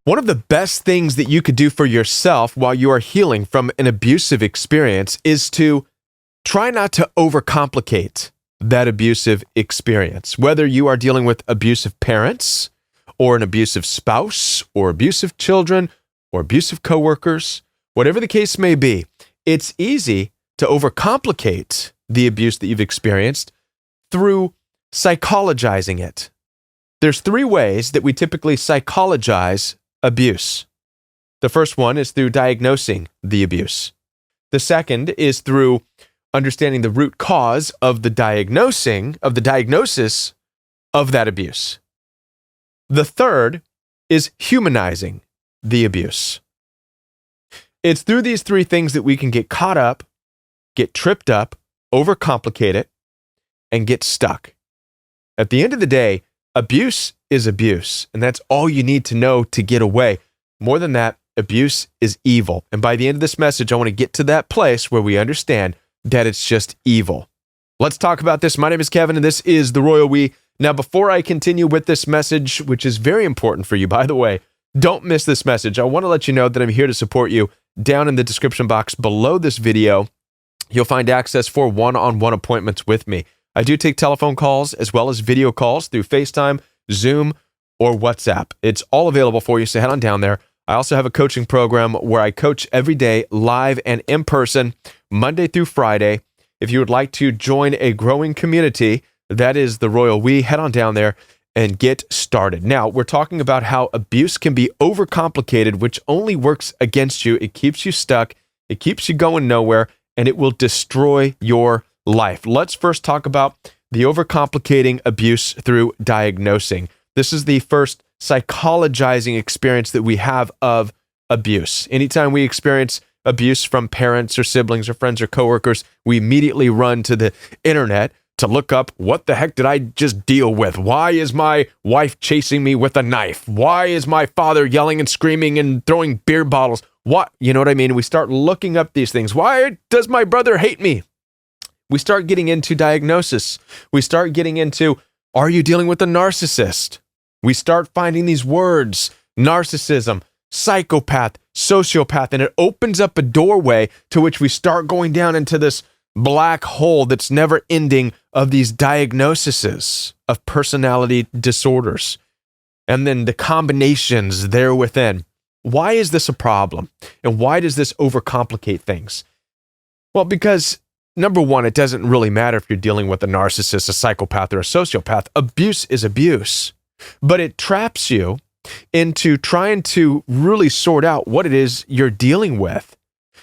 One of the best things that you could do for yourself while you are healing from an abusive experience is to try not to overcomplicate that abusive experience. Whether you are dealing with abusive parents or an abusive spouse or abusive children or abusive coworkers, whatever the case may be, it's easy to overcomplicate the abuse that you've experienced through psychologizing it. There's 3 ways that we typically psychologize abuse. The first one is through diagnosing the abuse. The second is through understanding the root cause of the diagnosis of that abuse. The third is humanizing the abuse. It's through these 3 things that we can get caught up, get tripped up, overcomplicate it, and get stuck. At the end of the day, abuse is abuse, and that's all you need to know to get away. More than that, abuse is evil. And by the end of this message, I want to get to that place where we understand that it's just evil. Let's talk about this. My name is Kevin, and this is The Royal We. Now, before I continue with this message, which is very important for you, by the way, don't miss this message. I want to let you know that I'm here to support you. Down in the description box below this video, you'll find access for one-on-one appointments with me. I do take telephone calls as well as video calls through FaceTime, Zoom, or WhatsApp. It's all available for you, so head on down there. I also have a coaching program where I coach every day, live and in person, Monday through Friday. If you would like to join a growing community, that is the Royal We, head on down there and get started. Now, we're talking about how abuse can be overcomplicated, which only works against you. It keeps you stuck, it keeps you going nowhere, and it will destroy your life. Let's first talk about the overcomplicating abuse through diagnosing. This is the first psychologizing experience that we have of abuse. Anytime we experience abuse from parents or siblings or friends or coworkers, we immediately run to the internet to look up, what the heck did I just deal with? Why is my wife chasing me with a knife? Why is my father yelling and screaming and throwing beer bottles? What? You know what I mean? We start looking up these things. Why does my brother hate me? We start getting into diagnosis. We start getting into, are you dealing with a narcissist? We start finding these words, narcissism, psychopath, sociopath, and it opens up a doorway to which we start going down into this black hole that's never ending of these diagnoses of personality disorders. And then the combinations there within. Why is this a problem? And why does this overcomplicate things? Well, because number one, it doesn't really matter if you're dealing with a narcissist, a psychopath, or a sociopath. Abuse is abuse. But it traps you into trying to really sort out what it is you're dealing with.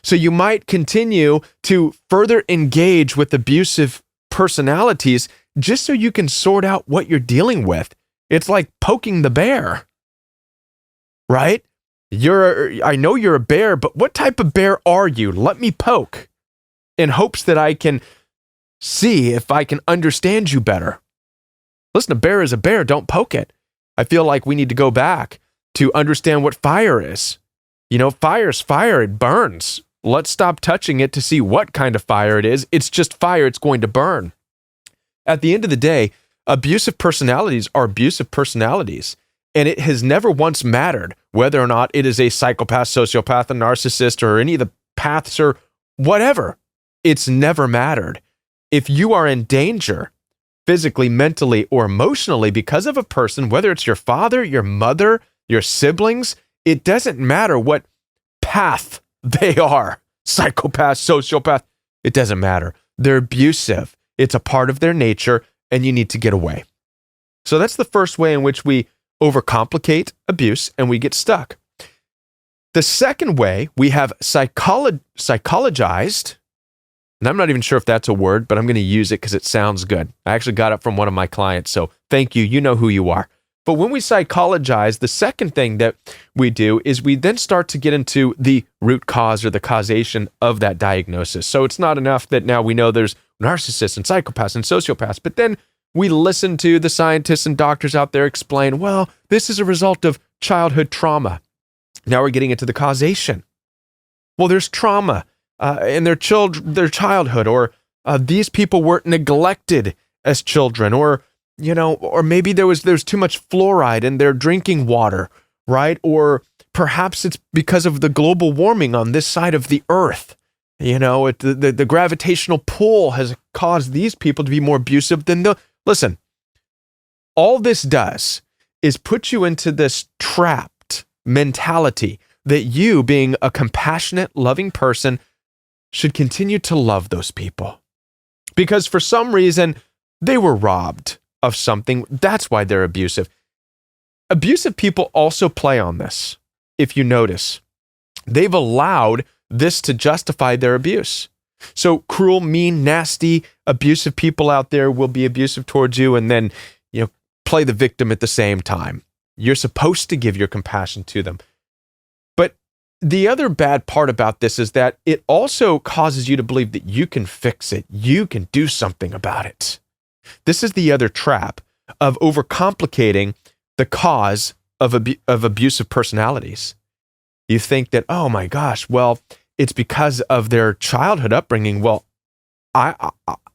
So you might continue to further engage with abusive personalities just so you can sort out what you're dealing with. It's like poking the bear, right? I know you're a bear, but what type of bear are you? Let me poke in hopes that I can see if I can understand you better. Listen, a bear is a bear. Don't poke it. I feel like we need to go back to understand what fire is. You know, fire's fire. It burns. Let's stop touching it to see what kind of fire it is. It's just fire. It's going to burn. At the end of the day, abusive personalities are abusive personalities. And it has never once mattered whether or not it is a psychopath, sociopath, a narcissist, or any of the paths or whatever. It's never mattered. If you are in danger, physically, mentally, or emotionally because of a person, whether it's your father, your mother, your siblings, it doesn't matter what path they are. Psychopath, sociopath, it doesn't matter. They're abusive. It's a part of their nature, and you need to get away. So that's the first way in which we overcomplicate abuse and we get stuck. The second way, we have psychologized, and I'm not even sure if that's a word, but I'm going to use it because it sounds good. I actually got it from one of my clients, so thank you. You know who you are. But when we psychologize, the second thing that we do is we then start to get into the root cause or the causation of that diagnosis. So it's not enough that now we know there's narcissists and psychopaths and sociopaths, but then we listen to the scientists and doctors out there explain, well, this is a result of childhood trauma. Now we're getting into the causation. Well, there's trauma in their childhood, or these people were neglected as children, or maybe there's too much fluoride in their drinking water, right? Or perhaps it's because of the global warming on this side of the earth. The gravitational pull has caused these people to be more abusive than listen, all this does is put you into this trapped mentality that you, being a compassionate, loving person, should continue to love those people. Because for some reason, they were robbed of something. That's why they're abusive. Abusive people also play on this. If you notice, they've allowed this to justify their abuse. So cruel, mean, nasty, abusive people out there will be abusive towards you and then, play the victim at the same time. You're supposed to give your compassion to them. But the other bad part about this is that it also causes you to believe that you can fix it. You can do something about it. This is the other trap of overcomplicating the cause of abusive personalities. You think that, oh my gosh, well, it's because of their childhood upbringing. Well, I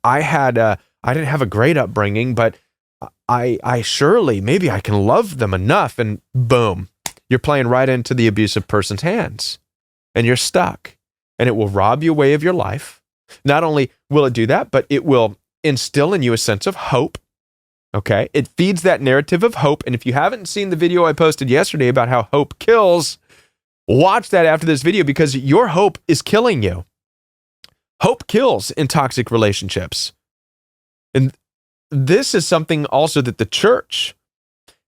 didn't have a great upbringing, but I surely, maybe I can love them enough, and boom, you're playing right into the abusive person's hands, and you're stuck, and it will rob you away of your life. Not only will it do that, but it will instill in you a sense of hope. Okay, it feeds that narrative of hope, and if you haven't seen the video I posted yesterday about how hope kills, watch that after this video, because your hope is killing you. Hope kills in toxic relationships. And this is something also that the church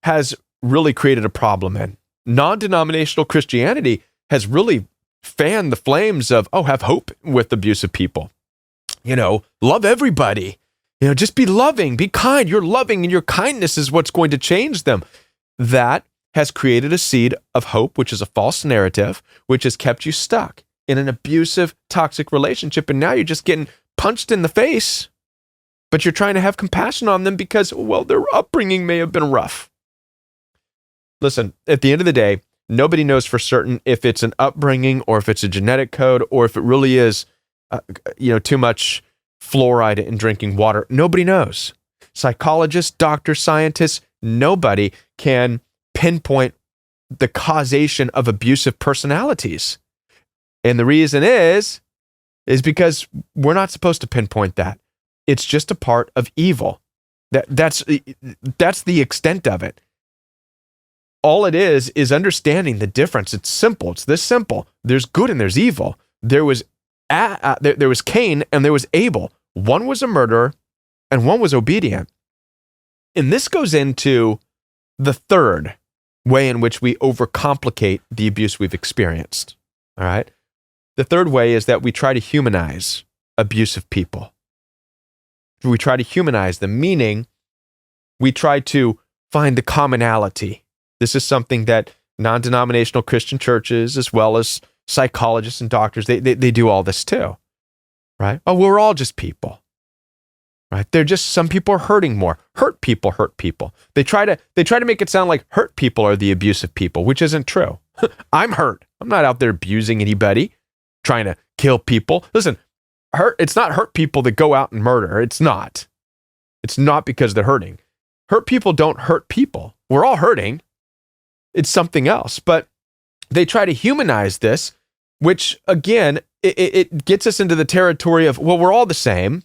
has really created a problem in. Non-denominational Christianity has really fanned the flames of, have hope with abusive people. Love everybody. Just be loving, be kind. You're loving, and your kindness is what's going to change them. That has created a seed of hope, which is a false narrative, which has kept you stuck in an abusive, toxic relationship. And now you're just getting punched in the face, but you're trying to have compassion on them because, their upbringing may have been rough. Listen, at the end of the day, nobody knows for certain if it's an upbringing or if it's a genetic code or if it really is, too much fluoride in drinking water. Nobody knows. Psychologists, doctors, scientists, nobody can pinpoint the causation of abusive personalities. And the reason is because we're not supposed to pinpoint that. It's just a part of evil. That's the extent of it. All it is understanding the difference. It's simple. It's this simple. There's good and there's evil. There was Cain and there was Abel. One was a murderer and one was obedient. And this goes into the third way in which we overcomplicate the abuse we've experienced. All right? The third way is that we try to humanize abusive people. We try to humanize them, meaning we try to find the commonality. This is something that non-denominational Christian churches, as well as psychologists and doctors, they do all this too, right? Oh, we're all just people, right? They're just, some people are hurting more. Hurt people hurt people. They try to make it sound like hurt people are the abusive people, which isn't true. I'm hurt. I'm not out there abusing anybody, trying to kill people. Listen, it's not hurt people that go out and murder. It's not. It's not because they're hurting. Hurt people don't hurt people. We're all hurting. It's something else. But they try to humanize this, which again, it gets us into the territory of, we're all the same,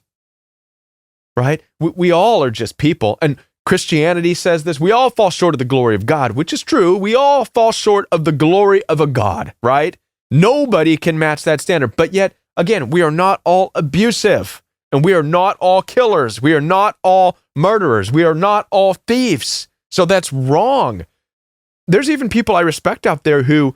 right? We all are just people. And Christianity says this, we all fall short of the glory of God, which is true. We all fall short of the glory of a God, right? Nobody can match that standard. But yet, again, we are not all abusive, and we are not all killers. We are not all murderers. We are not all thieves. So that's wrong. There's even people I respect out there who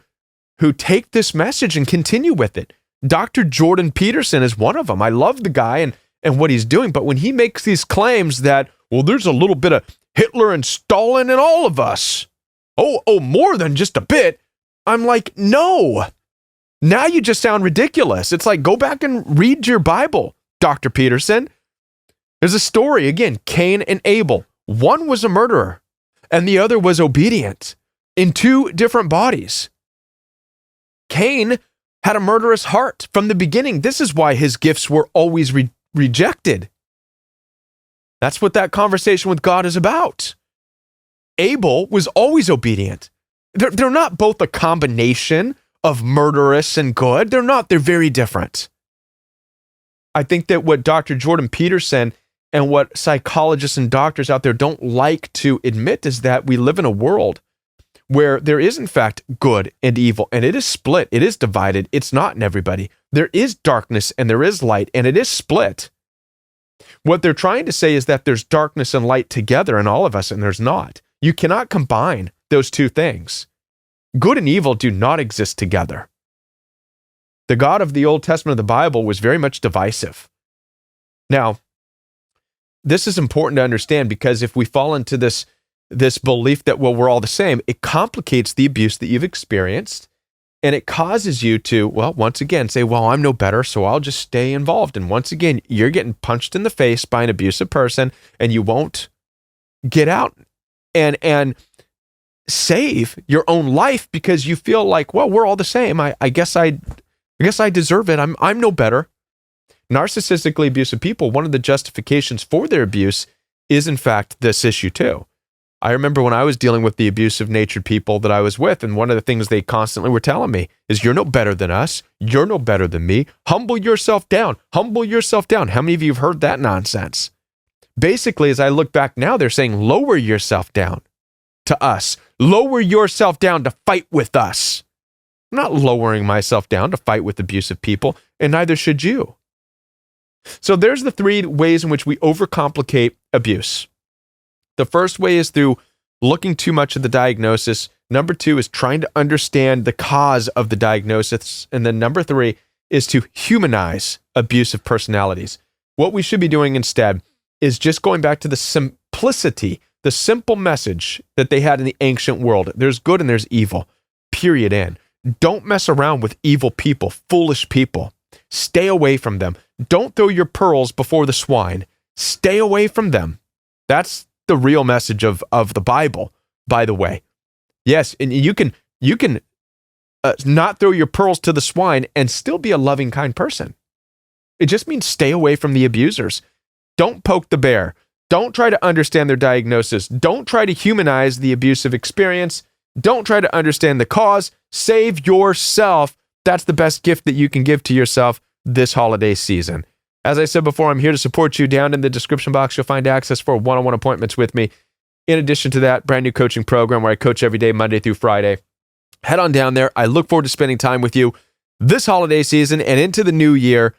take this message and continue with it. Dr.Peterson is one of them. I love the guy and what he's doing, but when he makes these claims that, there's a little bit of Hitler and Stalin in all of us. Oh, more than just a bit. I'm like, no. Now you just sound ridiculous. It's like, go back and read your Bible, Dr. Peterson. There's a story, again, Cain and Abel. One was a murderer, and the other was obedient in two different bodies. Cain had a murderous heart from the beginning. This is why his gifts were always rejected. That's what that conversation with God is about. Abel was always obedient. they're not both a combination of murderous and good. They're not. They're very different. I think that what Dr. Jordan Peterson and what psychologists and doctors out there don't like to admit is that we live in a world where there is, in fact, good and evil, and it is split. It is divided. It's not in everybody. There is darkness and there is light, and it is split. What they're trying to say is that there's darkness and light together in all of us, and there's not. You cannot combine those two things. Good and evil do not exist together. The God of the Old Testament of the Bible was very much divisive. Now, this is important to understand because if we fall into this belief that, well, we're all the same, it complicates the abuse that you've experienced, and it causes you to, well, once again, say, well, I'm no better, so I'll just stay involved. And once again, you're getting punched in the face by an abusive person, and you won't get out and save your own life because you feel like, well, we're all the same. I guess I deserve it. I'm no better. Narcissistically abusive people, one of the justifications for their abuse is, in fact, this issue too. I remember when I was dealing with the abusive natured people that I was with, and one of the things they constantly were telling me is, you're no better than us. You're no better than me. Humble yourself down. Humble yourself down. How many of you have heard that nonsense? Basically, as I look back now, they're saying, lower yourself down to us. Lower yourself down to fight with us. I'm not lowering myself down to fight with abusive people, and neither should you. So there's the three ways in which we overcomplicate abuse. The first way is through looking too much at the diagnosis. Number two is trying to understand the cause of the diagnosis. And then number three is to humanize abusive personalities. What we should be doing instead is just going back to the simplicity, the simple message that they had in the ancient world. There's good and there's evil, period, end. Don't mess around with evil people, foolish people. Stay away from them. Don't throw your pearls before the swine. Stay away from them. That's the real message of the Bible, by the way. Yes, and you can not throw your pearls to the swine and still be a loving, kind person. It just means stay away from the abusers. Don't poke the bear. Don't try to understand their diagnosis. Don't try to humanize the abusive experience. Don't try to understand the cause. Save yourself. That's the best gift that you can give to yourself this holiday season. As I said before, I'm here to support you. Down in the description box, you'll find access for one-on-one appointments with me. In addition to that, brand new coaching program where I coach every day, Monday through Friday. Head on down there. I look forward to spending time with you this holiday season and into the new year.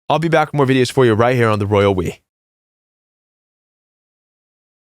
I'll be back with more videos for you right here on The Royal We.